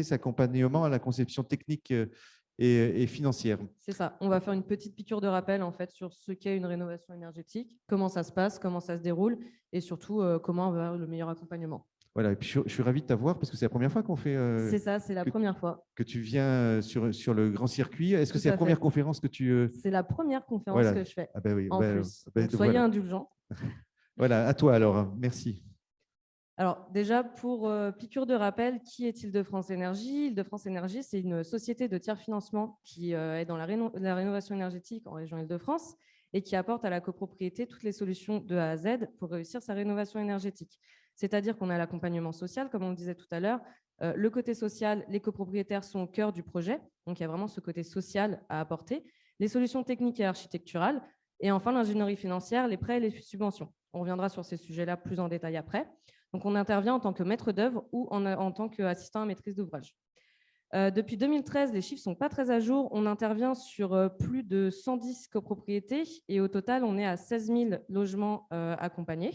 apporter cet accompagnement à la conception technique et financière. C'est ça. On va faire une petite piqûre de rappel en fait sur ce qu'est une rénovation énergétique, comment ça se passe, comment ça se déroule et surtout comment avoir le meilleur accompagnement. Voilà, et puis je suis ravi de t'avoir parce que c'est la première fois qu'on fait. C'est ça, c'est la première fois. Que tu viens sur le grand circuit. Est-ce que Tout c'est la à première fait. conférence que tu. C'est la première conférence Voilà. que je fais Ah ben oui, en plus. Donc, soyez voilà. indulgents. Voilà, à toi alors. Merci. Alors déjà, pour piqûre de rappel, qui est Île-de-France Énergie? Île-de-France Énergie, c'est une société de tiers financement qui est dans la rénovation énergétique en région Île-de-France et qui apporte à la copropriété toutes les solutions de A à Z pour réussir sa rénovation énergétique. C'est-à-dire qu'on a l'accompagnement social, comme on le disait tout à l'heure. Le côté social, les copropriétaires sont au cœur du projet, donc il y a vraiment ce côté social à apporter. Les solutions techniques et architecturales, et enfin l'ingénierie financière, les prêts et les subventions. On reviendra sur ces sujets-là plus en détail après. Donc, on intervient en tant que maître d'œuvre ou en tant qu'assistant à maîtrise d'ouvrage. Depuis 2013, les chiffres ne sont pas très à jour. On intervient sur plus de 110 copropriétés et au total, on est à 16 000 logements accompagnés.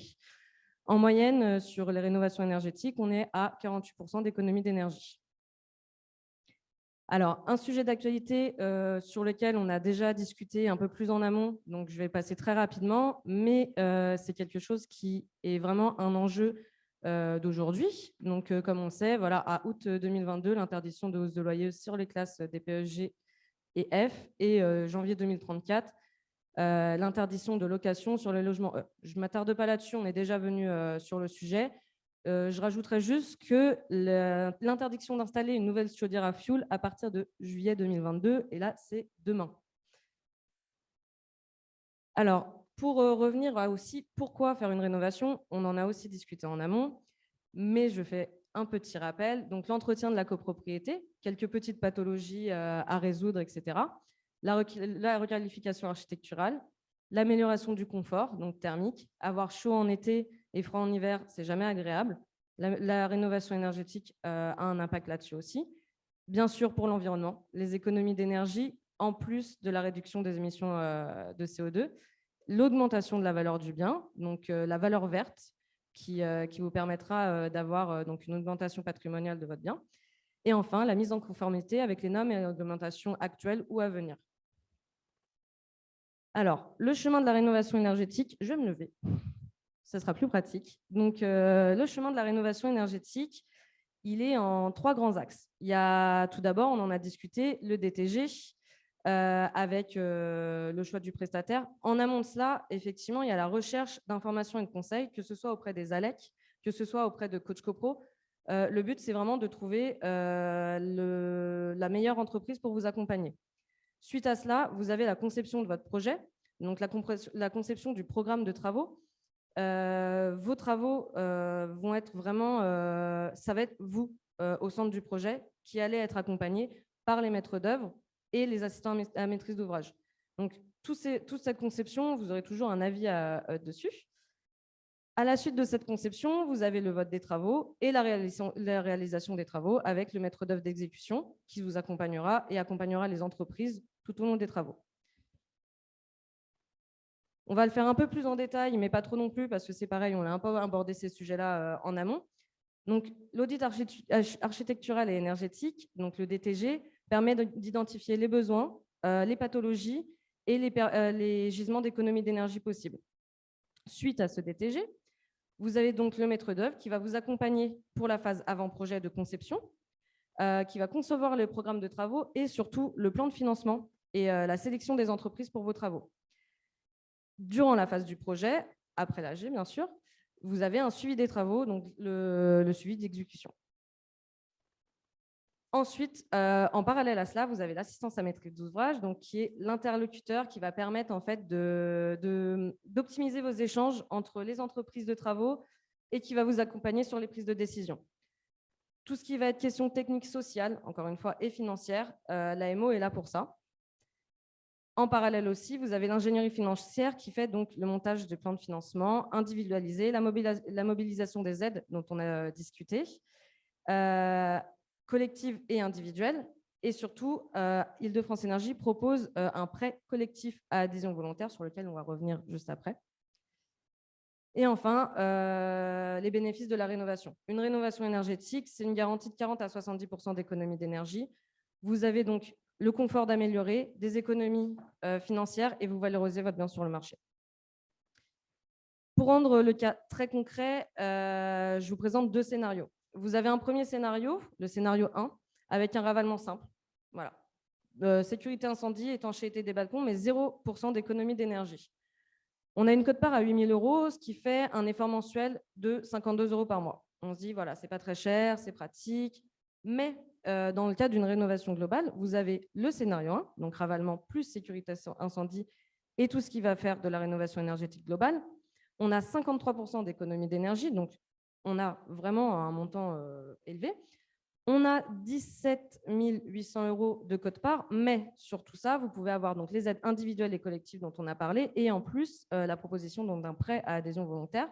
En moyenne, sur les rénovations énergétiques, on est à 48% d'économie d'énergie. Alors, un sujet d'actualité sur lequel on a déjà discuté un peu plus en amont, donc je vais passer très rapidement, mais c'est quelque chose qui est vraiment un enjeu d'aujourd'hui. Donc, comme on sait, voilà, à août 2022, l'interdiction de hausse de loyer sur les classes DPE-G et F, et janvier 2034, l'interdiction de location sur les logements E. Je ne m'attarde pas là-dessus, on est déjà venu sur le sujet. Je rajouterais juste que l'interdiction d'installer une nouvelle chaudière à fioul à partir de juillet 2022, et là, c'est demain. Alors, pour revenir à aussi pourquoi faire une rénovation, on en a aussi discuté en amont, mais je fais un petit rappel. Donc, l'entretien de la copropriété, quelques petites pathologies à résoudre, etc. La requalification architecturale, l'amélioration du confort, donc thermique. Avoir chaud en été et froid en hiver, c'est jamais agréable. La rénovation énergétique a un impact là-dessus aussi. Bien sûr, pour l'environnement, les économies d'énergie, en plus de la réduction des émissions de CO2, l'augmentation de la valeur du bien, donc la valeur verte, qui vous permettra d'avoir donc une augmentation patrimoniale de votre bien. Et enfin, la mise en conformité avec les normes et réglementations actuelles ou à venir. Alors, le chemin de la rénovation énergétique, je vais me lever. Ça sera plus pratique. Donc, le chemin de la rénovation énergétique, il est en 3 grands axes. Il y a tout d'abord, on en a discuté, le DTG, avec le choix du prestataire. En amont de cela, effectivement, il y a la recherche d'informations et de conseils, que ce soit auprès des ALEC, que ce soit auprès de Coach Copro. Le but, c'est vraiment de trouver la meilleure entreprise pour vous accompagner. Suite à cela, vous avez la conception de votre projet, donc la conception du programme de travaux. Vos travaux vont être vraiment, ça va être vous au centre du projet qui allez être accompagné par les maîtres d'œuvre et les assistants à maîtrise d'ouvrage. Donc, toute cette conception, vous aurez toujours un avis dessus. À la suite de cette conception, vous avez le vote des travaux et la réalisation des travaux avec le maître d'œuvre d'exécution qui vous accompagnera et accompagnera les entreprises tout au long des travaux. On va le faire un peu plus en détail, mais pas trop non plus, parce que c'est pareil, on a un peu abordé ces sujets-là en amont. Donc, l'audit architectural et énergétique, donc le DTG, permet d'identifier les besoins, les pathologies et les gisements d'économie d'énergie possibles. Suite à ce DTG, vous avez donc le maître d'œuvre qui va vous accompagner pour la phase avant-projet de conception, qui va concevoir le programme de travaux et surtout le plan de financement et la sélection des entreprises pour vos travaux. Durant la phase du projet, après l'AG bien sûr, vous avez un suivi des travaux, donc le suivi d'exécution. Ensuite, en parallèle à cela, vous avez l'assistance à maîtrise d'ouvrage, donc qui est l'interlocuteur qui va permettre en fait d'optimiser vos échanges entre les entreprises de travaux et qui va vous accompagner sur les prises de décision. Tout ce qui va être question technique, sociale, encore une fois, et financière, l'AMO est là pour ça. En parallèle aussi, vous avez l'ingénierie financière qui fait donc le montage de plans de financement individualisés, la mobilisation des aides dont on a discuté, collective et individuelle. Et surtout, Île-de-France Énergie propose un prêt collectif à adhésion volontaire sur lequel on va revenir juste après. Et enfin, les bénéfices de la rénovation. Une rénovation énergétique, c'est une garantie de 40 à 70% d'économie d'énergie. Vous avez donc le confort d'améliorer, des économies financières et vous valorisez votre bien sur le marché. Pour rendre le cas très concret, je vous présente 2 scénarios. Vous avez un premier scénario, le scénario 1, avec un ravalement simple. Voilà. Sécurité incendie, étanchéité des balcons, mais 0% d'économie d'énergie. On a une quote-part à 8 000 €, ce qui fait un effort mensuel de 52 € par mois. On se dit, voilà, c'est pas très cher, c'est pratique. Mais dans le cas d'une rénovation globale, vous avez le scénario 1, donc ravalement plus sécurité incendie et tout ce qui va faire de la rénovation énergétique globale. On a 53% d'économie d'énergie, donc on a vraiment un montant élevé. On a 17 800 € de quote-part, mais sur tout ça, vous pouvez avoir donc les aides individuelles et collectives dont on a parlé, et en plus la proposition d'un prêt à adhésion volontaire,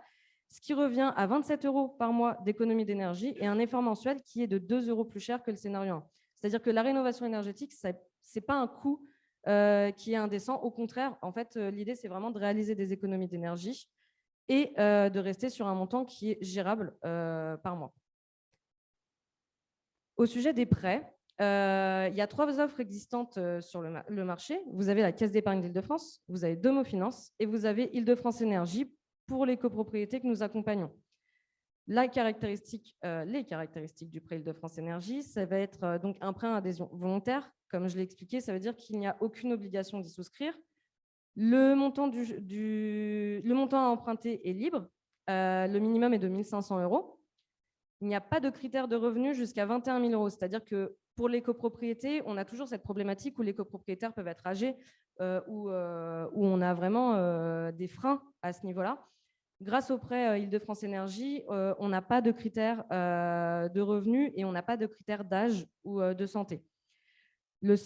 ce qui revient à 27 € par mois d'économie d'énergie et un effort mensuel qui est de 2 € plus cher que le scénario 1. C'est-à-dire que la rénovation énergétique, ce n'est pas un coût qui est indécent. Au contraire, en fait, l'idée, c'est vraiment de réaliser des économies d'énergie et de rester sur un montant qui est gérable par mois. Au sujet des prêts, il y a 3 offres existantes sur le marché. Vous avez la Caisse d'épargne d'Île-de-France, vous avez Domo Finance et vous avez Île-de-France Énergie pour les copropriétés que nous accompagnons. Les caractéristiques du prêt Île-de-France Énergie, ça va être donc un prêt à adhésion volontaire. Comme je l'ai expliqué, ça veut dire qu'il n'y a aucune obligation d'y souscrire. Le montant à emprunter est libre. Le minimum est de 1 500 €. Il n'y a pas de critères de revenus jusqu'à 21 000 €. C'est-à-dire que pour les copropriétés, on a toujours cette problématique où les copropriétaires peuvent être âgés, où on a vraiment des freins à ce niveau-là. Grâce au prêt Île-de-France Énergie, on n'a pas de critères de revenus et on n'a pas de critères d'âge ou de santé. Tout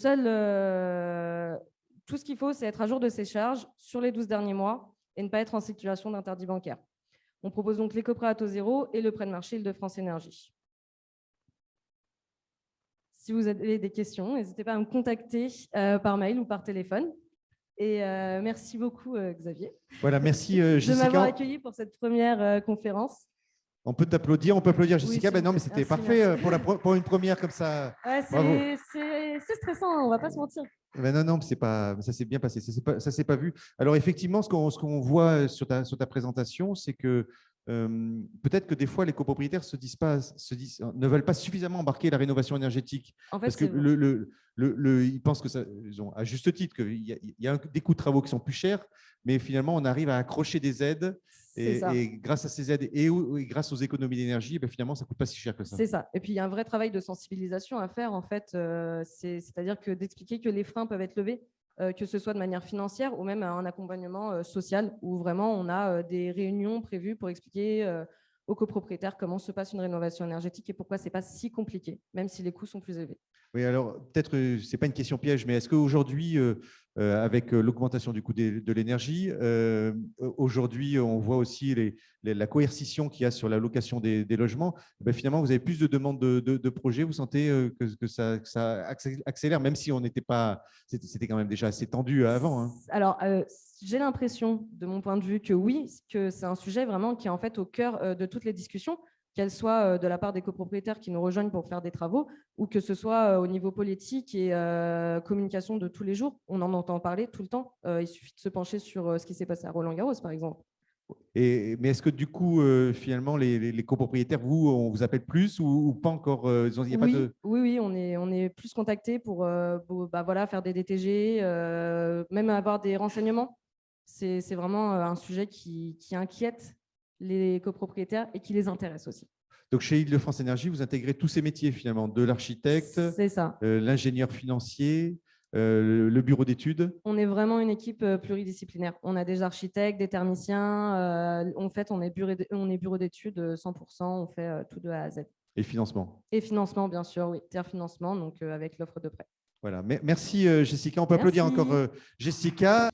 ce qu'il faut, c'est être à jour de ses charges sur les 12 derniers mois et ne pas être en situation d'interdit bancaire. On propose donc l'éco-prêt à taux zéro et le prêt de marché Île-de-France Énergie. Si vous avez des questions, n'hésitez pas à me contacter par mail ou par téléphone. Et merci beaucoup, Xavier. Voilà, merci Jessica. De m'avoir accueilli pour cette première conférence. On peut t'applaudir, Jessica. Oui, non, mais c'était parfait pour une première comme ça. Ouais, c'est stressant, on ne va pas se mentir. Non, ça s'est bien passé, ça s'est pas vu. Alors effectivement, ce qu'on voit sur ta présentation, c'est que peut-être que des fois les copropriétaires ne veulent pas suffisamment embarquer la rénovation énergétique, en fait, parce que ils pensent que ils ont à juste titre qu'il y a des coûts de travaux qui sont plus chers, mais finalement on arrive à accrocher des aides. Et grâce à ces aides et grâce aux économies d'énergie, finalement, ça ne coûte pas si cher que ça. C'est ça. Et puis, il y a un vrai travail de sensibilisation à faire, en fait. C'est-à-dire que d'expliquer que les freins peuvent être levés, que ce soit de manière financière ou même un accompagnement social, où vraiment on a des réunions prévues pour expliquer aux copropriétaires comment se passe une rénovation énergétique et pourquoi ce n'est pas si compliqué, même si les coûts sont plus élevés. Oui, alors peut-être ce n'est pas une question piège, mais est-ce qu'aujourd'hui, avec l'augmentation du coût de l'énergie, aujourd'hui, on voit aussi la coercition qu'il y a sur la location des logements. Finalement, vous avez plus de demandes de projets. Vous sentez que ça accélère, même si on n'était pas, c'était quand même déjà assez tendu avant. Hein. Alors, j'ai l'impression, de mon point de vue, que oui, que c'est un sujet vraiment qui est en fait au cœur de toutes les discussions, qu'elles soient de la part des copropriétaires qui nous rejoignent pour faire des travaux, ou que ce soit au niveau politique et communication de tous les jours. On en entend parler tout le temps. Il suffit de se pencher sur ce qui s'est passé à Roland-Garros, par exemple. Mais est-ce que du coup, finalement, les copropriétaires, on vous appelle plus ou pas encore Oui, on est plus contactés pour faire des DTG, même avoir des renseignements. C'est vraiment un sujet qui inquiète les copropriétaires et qui les intéresse aussi. Donc, chez Île-de-France Énergie, vous intégrez tous ces métiers finalement, de l'architecte, l'ingénieur financier, le bureau d'études. On est vraiment une équipe pluridisciplinaire. On a des architectes, des thermiciens. En fait, on est bureau d'études 100%. On fait tout de A à Z. Et financement. Et financement, bien sûr, oui. Tiers financement, donc avec l'offre de prêt. Voilà. Merci Jessica. On peut applaudir encore Jessica.